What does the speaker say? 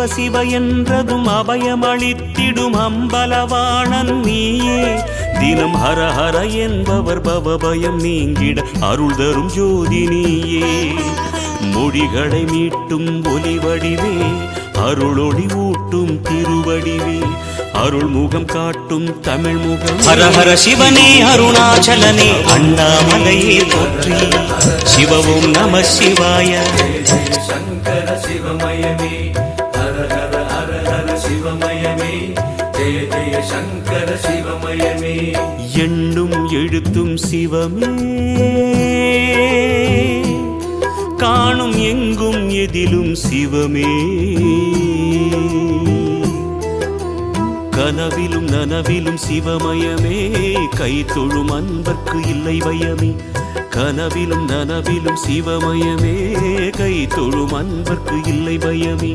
சிவ என்றதும் அபயமளித்திடும் அம்பலவாணன் நீயே. தினம் ஹர ஹர என்பவர் பவபயம் நீங்கிட அருள் தரும் ஜோதி நீயே. மொழிகளை மீட்டும் ஒலி வடிவே, அருளொளி ஊட்டும் திருவடிவே, அருள் முகம் காட்டும் தமிழ் முகம். ஹர ஹர சிவனே அருணாச்சலனே அண்ணாமலையே போற்றி. சிவவும் நம சிவாய. சங்கர சிவமயமே ஹர ஹர ஹர ஹர சிவமயமே. ஜெய ஜெய சங்கர சிவமயமே. எண்ணும் எழுத்தும் சிவமே, காணும் எங்கும் எதிலும் சிவமே. கனவிலும் நனவிலும் சிவமயமே, கை தொழும் அன்பர்க்கு இல்லை பயமே. கனவிலும் நனவிலும் சிவமயமே, கை தொழும் அன்பர்க்கு இல்லை பயமே.